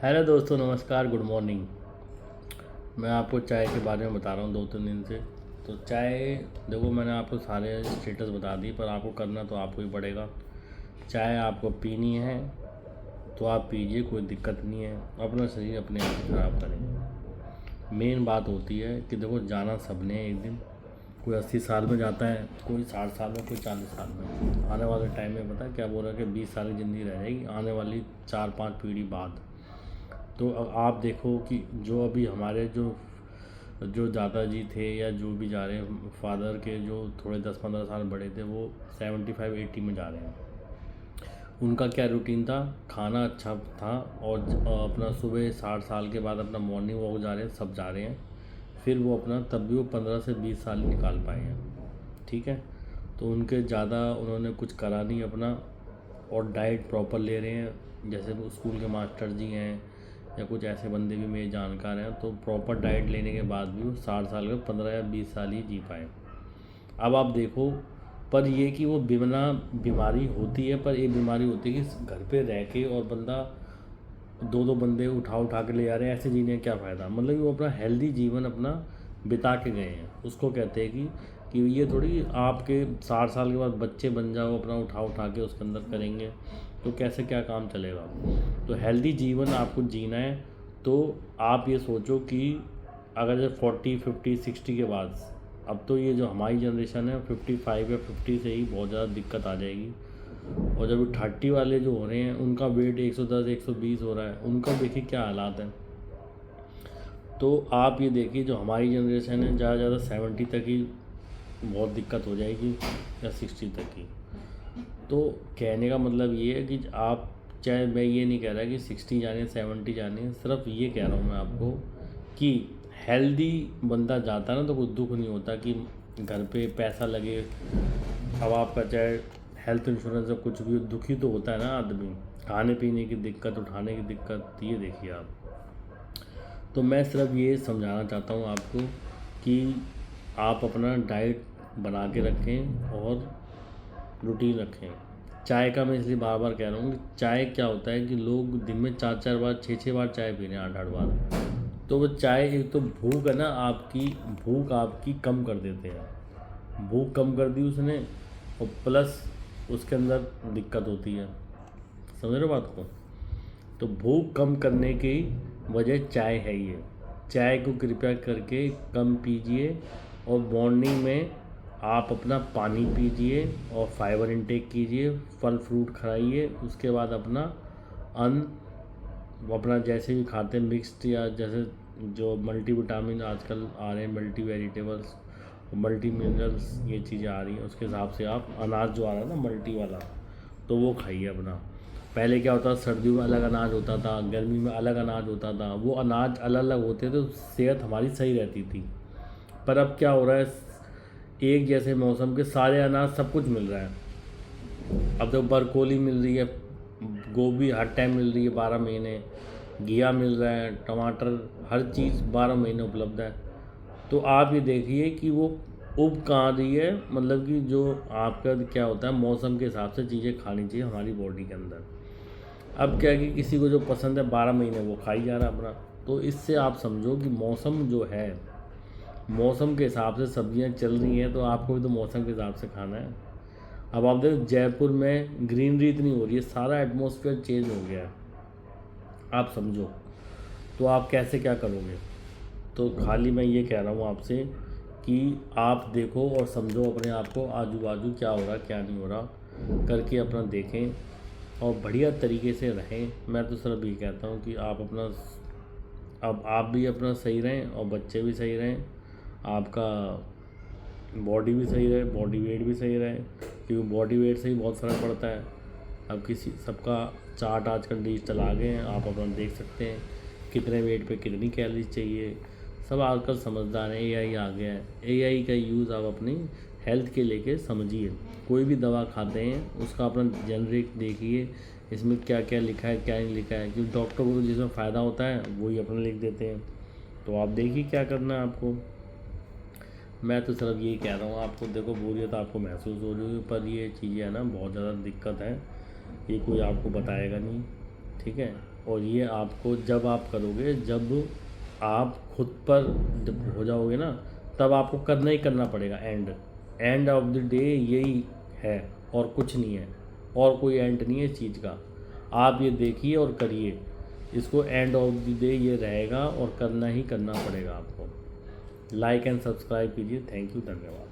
Hello दोस्तों, नमस्कार, good morning. मैं आपको चाय के बारे में बता रहा हूँ 2-3 दिन से। तो चाय, देखो, मैंने आपको सारे स्टेटस बता दिए, पर आपको करना तो आपको ही पड़ेगा। चाय आपको पीनी है तो आप पीजिए, कोई दिक्कत नहीं है। अपना शरीर अपने आप ही ख़राब करेंगे। मेन बात होती है कि देखो, जाना सबने है एक दिन। कोई 80 साल में जाता है, कोई 60 साल में, कोई 40 साल में। आने वाले टाइम में पता है क्या बोल रहा है कि 20 साल की ज़िंदगी रह जाएगी आने वाली 4-5 पीढ़ी बाद। तो अब आप देखो कि जो अभी हमारे जो जो दादाजी थे या जो भी जा रहे हैं, फादर के जो थोड़े 10-15 साल बड़े थे, वो 75-80 में जा रहे हैं। उनका क्या रूटीन था? खाना अच्छा था। और अपना सुबह 60 साल के बाद अपना मॉर्निंग वॉक जा रहे हैं, सब जा रहे हैं। फिर वो अपना, तब भी वो 15 से 20 साल निकाल पाए हैं। ठीक है। तो उनके ज़्यादा उन्होंने कुछ करा नहीं अपना। और डाइट प्रॉपर ले रहे हैं। जैसे वो स्कूल के मास्टर जी हैं या कुछ ऐसे बंदे भी मेरे जानकार हैं, तो प्रॉपर डाइट लेने के बाद भी वो 60 साल के 15 या 20 साल ही जी पाए। अब आप देखो, पर ये कि वो बिना बीमारी होती है, पर ये बीमारी होती है कि घर पे रह के और बंदा दो दो बंदे उठा उठा के ले आ रहे हैं, ऐसे जीने का क्या फ़ायदा? मतलब कि वो अपना हेल्दी जीवन अपना बिता के गए हैं। उसको कहते हैं कि ये थोड़ी आपके 60 साल के बाद बच्चे बन जाओ, अपना उठा उठा के उसके अंदर करेंगे, तो कैसे क्या काम चलेगा? तो हेल्दी जीवन आपको जीना है। तो आप ये सोचो कि अगर जब 40-50-60 के बाद, अब तो ये जो हमारी जनरेशन है 55 या 50 से ही बहुत ज़्यादा दिक्कत आ जाएगी। और जब 30 वाले जो हो रहे हैं, उनका वेट 110-120 हो रहा है, उनका देखिए क्या हालात हैं। तो आप ये देखिए, जो हमारी जनरेशन है, ज़्यादा से ज़्यादा 70 तक ही बहुत दिक्कत हो जाएगी, या 60 तक ही। तो कहने का मतलब ये है कि आप, चाहे मैं ये नहीं कह रहा कि 60 जाने 70 जाने, सिर्फ ये कह रहा हूँ मैं आपको कि हेल्दी बंदा जाता है ना, तो कोई दुख नहीं होता कि घर पे पैसा लगे। अब आपका चाहे हेल्थ इंश्योरेंस या कुछ भी, दुखी तो होता है ना आदमी। खाने पीने की दिक्कत, उठाने की दिक्कत, ये देखिए आप। तो मैं सिर्फ ये समझाना चाहता हूँ आपको कि आप अपना डाइट बना के रखें और रूटीन रखें। चाय का मैं इसलिए बार बार कह रहा हूँ कि चाय क्या होता है कि लोग दिन में 4-4 बार, 6-6 बार चाय पी रहे हैं, 8-8 बार। तो वो चाय, एक तो भूख है ना आपकी, भूख आपकी कम कर देते हैं। भूख कम कर दी उसने, और प्लस उसके अंदर दिक्कत होती है। समझ रहे हो बात को? तो भूख कम करने की वजह चाय है ये। चाय को कृपया करके कम पीजिए। और मॉर्निंग में आप अपना पानी पीजिए और फाइबर इनटेक कीजिए, फल फ्रूट खाइए। उसके बाद अपना अन्न, अपना जैसे भी खाते हैं मिक्स्ड, या जैसे जो मल्टीविटामिन आजकल आ रहे हैं, मल्टी वेजिटेबल्स, मल्टी मिनरल्स, ये चीज़ें आ रही हैं, उसके हिसाब से आप अनाज जो आ रहा है ना मल्टी वाला, तो वो खाइए अपना। पहले क्या होता था, सर्दियों में अलग अनाज होता था, गर्मी में अलग अनाज होता था, वो अनाज अलग अलग होते थे, तो सेहत हमारी सही रहती थी। पर अब क्या हो रहा है, एक जैसे मौसम के सारे अनाज सब कुछ मिल रहा है। अब तो बरकोली मिल रही है, गोभी हर टाइम मिल रही है 12 महीने, घिया मिल रहा है, टमाटर, हर चीज़ 12 महीने उपलब्ध है। तो आप ये देखिए कि वो उब कहाँ रही है, मतलब कि जो आपका क्या होता है, मौसम के हिसाब से चीज़ें खानी चाहिए हमारी बॉडी के अंदर। अब क्या है कि किसी को जो पसंद है 12 महीने वो खाई जा रहा है अपना। तो इससे आप समझो कि मौसम जो है, मौसम के हिसाब से सब्जियां चल रही हैं, तो आपको भी तो मौसम के हिसाब से खाना है। अब आप देखो, जयपुर में ग्रीनरी इतनी हो रही है, सारा एटमॉस्फेयर चेंज हो गया है। आप समझो, तो आप कैसे क्या करोगे? तो खाली मैं ये कह रहा हूँ आपसे कि आप देखो और समझो अपने आप को, आजू बाजू क्या हो रहा क्या नहीं हो रहा करके अपना देखें और बढ़िया तरीके से रहें। मैं तो सिर्फ ये कहता हूँ कि आप अपना, अब आप भी अपना सही रहें और बच्चे भी सही रहें, आपका बॉडी भी सही रहे, बॉडी वेट भी सही रहे, क्योंकि बॉडी वेट से ही बहुत फ़र्क पड़ता है। अब किसी सबका चार्ट आजकल डिजिटल आ गए हैं, आप अपना देख सकते हैं कितने वेट पे कितनी कैलोरीज चाहिए। सब आजकल समझदार हैं, एआई आ गया है। एआई का यूज़ आप अपनी हेल्थ के लेके समझिए। कोई भी दवा खाते हैं उसका अपना जेनरिक देखिए, इसमें क्या क्या लिखा है क्या नहीं लिखा है, क्योंकि डॉक्टर को तो जिसमें फ़ायदा होता है वही अपना लिख देते हैं। तो आप देखिए क्या करना है आपको। मैं तो सिर्फ यही कह रहा हूँ आपको, देखो बोरियत आपको महसूस हो रही है, पर ये चीज़ें है ना बहुत ज़्यादा दिक्कत है, ये कोई आपको बताएगा नहीं। ठीक है। और ये आपको जब आप करोगे, जब आप खुद पर जब हो जाओगे ना, तब आपको करना ही करना पड़ेगा। एंड ऑफ द डे यही है और कुछ नहीं है, और कोई एंड नहीं है इस चीज़ का। आप ये देखिए और करिए इसको, एंड ऑफ द डे ये रहेगा और करना ही करना पड़ेगा आपको। लाइक एंड सब्सक्राइब कीजिए। थैंक यू, धन्यवाद।